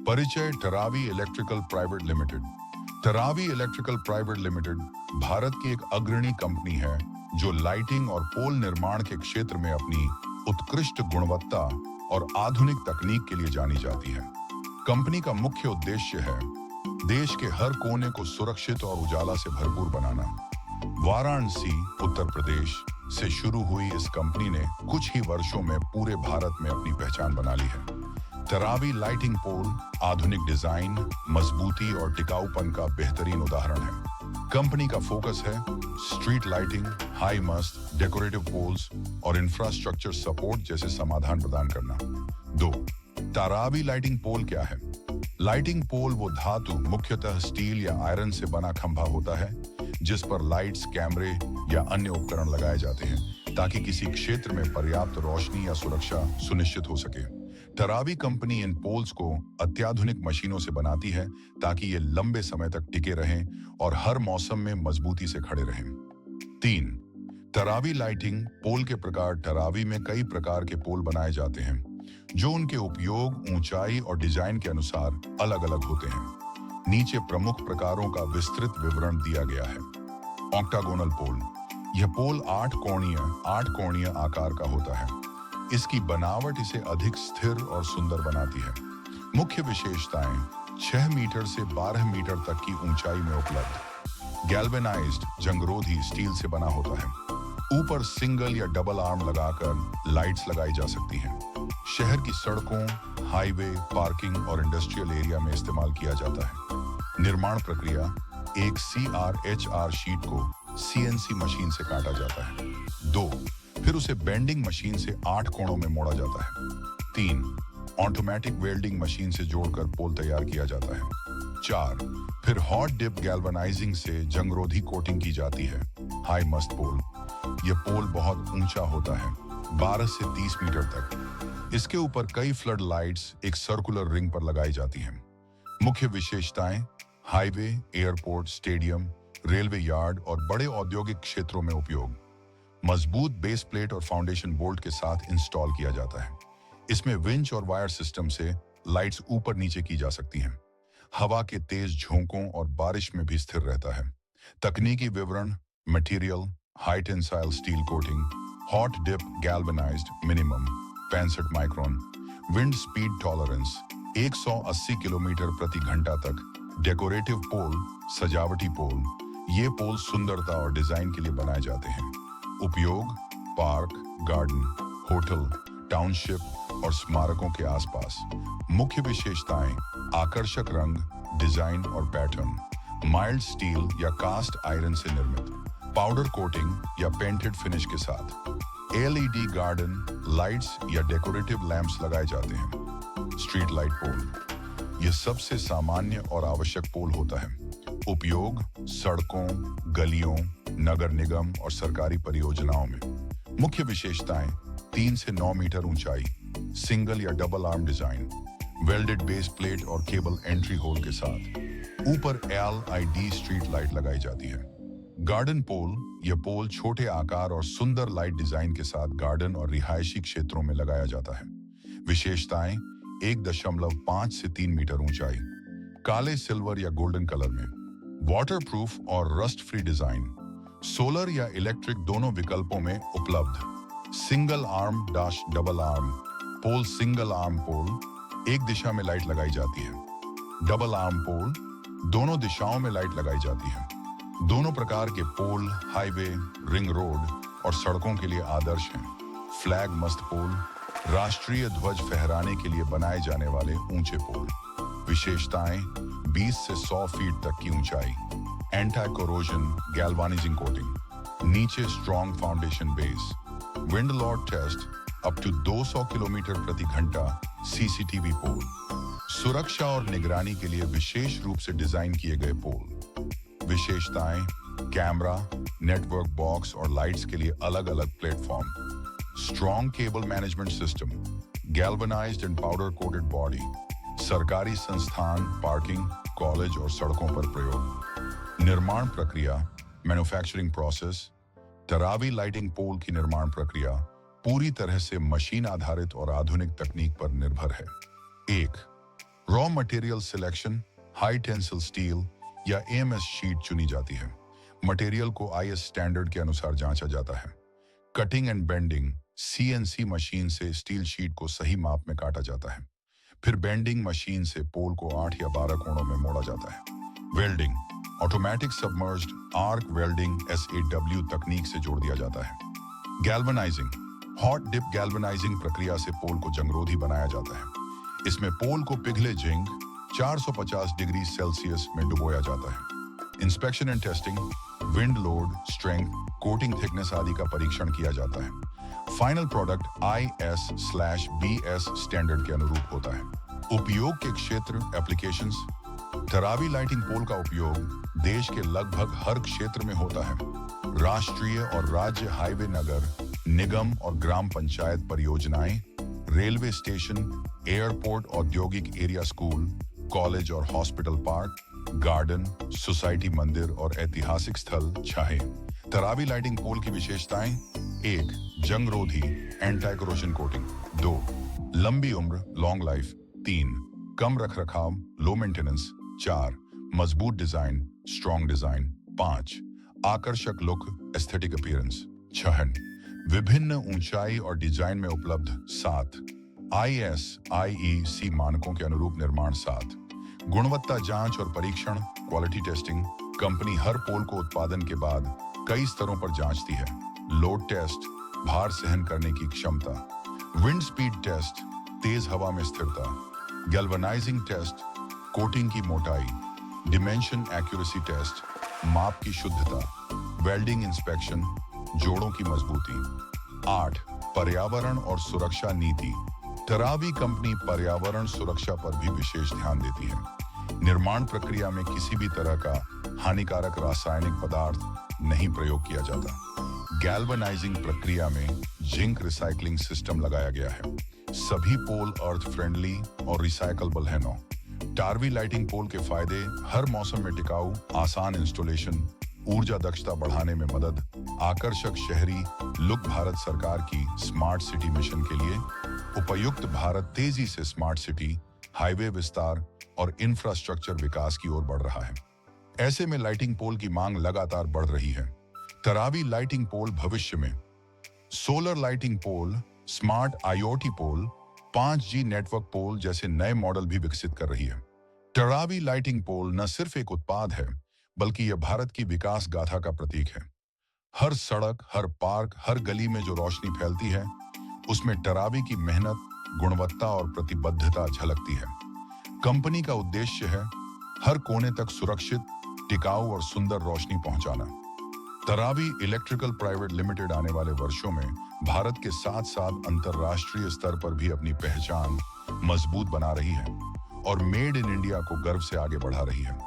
परिचय Taravi electrical private limited. Taravi electrical private limited Bharat की एक अग्रणी कंपनी है जो लाइटिंग और पोल निर्माण के क्षेत्र में अपनी उत्कृष्ट गुणवत्ता और आधुनिक तकनीक के लिए जानी जाती है। कंपनी का मुख्य उद्देश्य है देश के हर कोने को सुरक्षित और उजाला से भरपूर बनाना। वाराणसी, उत्तर प्रदेश से शुरू हुई इस कंपनी ने कुछ ही वर्षों में पूरे भारत में अपनी पहचान बना ली है। टरावी लाइटिंग पोल आधुनिक डिजाइन, मजबूती और टिकाऊपन का बेहतरीन उदाहरण है। कंपनी का फोकस है street lighting, high mast, decorative poles और इंफ्रास्ट्रक्चर सपोर्ट जैसे समाधान प्रदान करना। 2. टरावी लाइटिंग पोल क्या है? लाइटिंग पोल वो धातु, मुख्यतः स्टील या आयरन से बना खंभा होता है जिस पर लाइट्स, कैमरे या अन्य उपकरण लगाए जाते हैं ताकि किसी क्षेत्र में पर्याप्त रोशनी या सुरक्षा सुनिश्चित हो सके। टरावी कंपनी इन पोल्स को अत्याधुनिक मशीनों से बनाती है ताकि ये लंबे समय तक टिके रहें और हर मौसम में मजबूती से खड़े रहें। 3. टरावी लाइटिंग पोल के प्रकार। टरावी में कई प्रकार के पोल बनाए जाते हैं जो उनके उपयोग, ऊंचाई और डिजाइन के अनुसार अलग अलग होते हैं। नीचे प्रमुख प्रकारों का विस्तृत विवरण दिया गया है। ऑक्टागोनल पोल, यह पोल 8 कोणीय आकार का होता है। इसकी बनावट इसे अधिक स्थिर और सुंदर बनाती है। मुख्य विशेषताएं 6 मीटर से 12 मीटर तक की ऊंचाई में उपलब्ध। गैल्वेनाइज्ड, जंगरोधी स्टील से बना होता है। ऊपर सिंगल या डबल आर्म लगाकर लाइट्स लगाई जा सकती हैं। शहर की सड़कों, हाईवे, पार्किंग और इंडस्ट्रियल एरिया में इस्तेमाल किया जाता है। निर्माण प्रक्रिया, एक CRHR शीट को CNC मशीन से काटा जाता है। 2. फिर उसे बेंडिंग मशीन से 8 कोणों में मोड़ा जाता है। 3. ऑटोमेटिक वेल्डिंग मशीन से जोड़कर पोल तैयार किया जाता है। 4. फिर हॉट डिप गैल्वेनाइजिंग से जंगरोधी कोटिंग की जाती है। हाई मस्ट पोल, यह पोल बहुत ऊंचा होता है, 12 से 30 मीटर तक। इसके ऊपर कई फ्लड लाइट्स एक सर्कुलर रिंग पर लगाई जाती हैं। मुख्य विशेषताएं highway, airport, stadium, railway yard और बड़े औद्योगिक क्षेत्रों में उपयोग। मजबूत बेस प्लेट और फाउंडेशन बोल्ट के साथ इंस्टॉल किया जाता है। इसमें विंच और वायर सिस्टम से लाइट्स ऊपर नीचे की जा सकती हैं। हवा के तेज झोंकों और बारिश में भी स्थिर रहता है। तकनीकी विवरण, material high tensile steel coating, hot dip galvanized minimum 65 micron, wind speed tolerance 180 kilometre प्रति घंटा तक। डेकोरेटिव पोल, सजावटी पोल, ये पोल सुंदरता और डिजाइन के लिए बनाए जाते हैं। उपयोग पार्क, गार्डन, होटल, टाउनशिप और स्मारकों के आसपास। मुख्य विशेषताएं आकर्षक रंग, डिजाइन और पैटर्न, माइल्ड स्टील या कास्ट आयरन से निर्मित, पाउडर कोटिंग या पेंटेड फिनिश के साथ। LED गार्डन लाइट्स या डेकोरेटिव लैंप्स लगाए जाते हैं। स्ट्रीट लाइट पोल, यह सबसे सामान्य और आवश्यक पोल होता है। उपयोग सड़कों, गलियों, नगर निगम और सरकारी परियोजनाओं में। मुख्य विशेषताएं 3 से 9 मीटर ऊंचाई, सिंगल या double arm design, welded base plate और केबल एंट्री होल के साथ। ऊपर LED स्ट्रीट लाइट लगाई जाती है। गार्डन पोल, यह पोल छोटे आकार और सुंदर लाइट डिजाइन के साथ गार्डन और रिहायशी क्षेत्रों में लगाया जाता है। विशेषताएं 1.5 से 3 मीटर ऊंचाई, काले, सिल्वर या गोल्डन कलर में, वाटरप्रूफ और रस्ट फ्री डिजाइन, सोलर या इलेक्ट्रिक दोनों विकल्पों में उपलब्ध। Single arm dash double arm pole, single arm pole एक दिशा में लाइट लगाई जाती है। डबल आर्म पोल दोनों दिशाओं में लाइट लगाई जाती है। दोनों प्रकार के पोल हाईवे, रिंग रोड और सड़कों के लिए आदर्श हैं। फ्लैग मस्त पोल, राष्ट्रीय ध्वज फहराने के लिए बनाए जाने वाले ऊंचे पोल। विशेषताएं 20 से 100 फीट तक की ऊंचाई, एंटी कोरोजन गैल्वानाइजिंग कोटिंग, नीचे strong foundation base, wind load test up to 200 kilometre प्रति घंटा। CCTV पोल, सुरक्षा और निगरानी के लिए विशेष रूप से डिजाइन किए गए पोल। विशेषताएं कैमरा, नेटवर्क बॉक्स और लाइट्स के लिए अलग अलग platform. Strong cable management system, galvanized and powder coated body, सरकारी संस्थान, पार्किंग, कॉलेज और सड़कों पर प्रयोग। निर्माण प्रक्रिया, मैन्युफैक्चरिंग प्रोसेस। टरावी लाइटिंग पोल की निर्माण प्रक्रिया पूरी तरह से मशीन आधारित और आधुनिक तकनीक पर निर्भर है। 1. Raw material selection high tensile steel या एएमएस शीट चुनी जाती है। मटेरियल को आईएस स्टैंडर्ड के अनुसार जांचा जाता है। Cutting and bending CNC machine से स्टील शीट को सही माप में काटा जाता है। फिर बेंडिंग मशीन से पोल को 8 या 12 कोणों में मोड़ा जाता है। Welding automatic submerged arc welding SAW तकनीक से जोड़ दिया जाता है। गैल्वेनाइजिंग हॉट डिप गैल्वेनाइजिंग प्रक्रिया से पोल को जंगरोधी बनाया जाता है। इसमें पोल को पिघले जिंक 450 डिग्री सेल्सियस में डुबोया जाता है। Inspection and testing wind load, strength, coating thickness आदि का परीक्षण किया जाता है। फाइनल प्रोडक्ट IS/BS स्टैंडर्ड के अनुरूप होता है। उपयोग के क्षेत्र एप्लीकेशंस तरावी लाइटिंग पोल का उपयोग देश के लगभग हर क्षेत्र में होता है। राष्ट्रीय और राज्य हाईवे, नगर निगम और ग्राम पंचायत परियोजनाएं, रेलवे स्टेशन, एयरपोर्ट, औद्योगिक एरिया, स्कूल, कॉलेज और हॉस्पिटल, पार्क, गार्डन, सोसाइटी, मंदिर और ऐतिहासिक स्थल छाए। तरावी लाइटिंग पोल की विशेषताएं: 1. जंगरोधी एंटी करोशन कोटिंग, 2. लंबी उम्र लॉन्ग लाइफ, 3. कम रखरखाव लो मेंटेनेंस, 4. मजबूत डिजाइन स्ट्रॉन्ग डिजाइन, 5. आकर्षक लुक एस्थेटिक अपीयरेंस, 6. विभिन्न ऊंचाई और डिजाइन में उपलब्ध, 7. IS/IEC मानकों के अनुरूप निर्माण, 7. गुणवत्ता जांच और परीक्षण क्वालिटी टेस्टिंग कंपनी हर पोल को उत्पादन के बाद कई स्तरों पर जांचती है। लोड टेस्ट भार सहन करने की क्षमता, विंड स्पीड टेस्ट तेज हवा में स्थिरता, गैल्वेनाइजिंग टेस्ट कोटिंग की मोटाई, डिमेंशन एक्यूरेसी टेस्ट माप की शुद्धता, वेल्डिंग इंस्पेक्शन जोड़ों की मजबूती। 8. पर्यावरण और सुरक्षा नीति तरावी कंपनी पर्यावरण सुरक्षा पर भी विशेष ध्यान देती है। निर्माण प्रक्रिया में किसी भी तरह का हानिकारक रासायनिक पदार्थ नहीं प्रयोग किया जाता। गैल्वेनाइजिंग प्रक्रिया में जिंक रिसाइकलिंग सिस्टम लगाया गया है। सभी पोल अर्थ फ्रेंडली और रिसाइकलेबल है। 9. टारवी लाइटिंग पोल के फायदे: हर मौसम में टिकाऊ, आसान इंस्टॉलेशन, ऊर्जा दक्षता बढ़ाने में मदद, आकर्षक शहरी लुक, भारत सरकार की स्मार्ट सिटी मिशन के लिए उपयुक्त, भारत तेजी से स्मार्ट सिटी, हाईवे विस्तार और इंफ्रास्ट्रक्चर विकास की ओर बढ़ रहा है। ऐसे में लाइटिंग पोल की मांग लगातार बढ़ रही है। तरावी लाइटिंग पोल भविष्य में solar lighting pole, smart IoT पोल, 5G नेटवर्क पोल जैसे नए मॉडल भी विकसित कर रही है। तरावी लाइटिंग पोल न सिर्फ एक उत्पाद है, बल्कि यह भारत की विकास गाथा का प्रतीक है। हर सड़क, हर पार्क, हर गली में जो रोशनी फैलती है, उसमें तरावी की मेहनत, गुणवत्ता और प्रतिबद्धता झलकती है। कंपनी का उद्देश्य है हर कोने तक सुरक्षित, टिकाऊ और सुंदर रोशनी पहुंचाना। तरावी इलेक्ट्रिकल प्राइवेट लिमिटेड आने वाले वर्षों में भारत के साथ साथ अंतर्राष्ट्रीय स्तर पर भी अपनी पहचान मजबूत बना रही है और मेड इन इंडिया को गर्व से आगे बढ़ा रही है।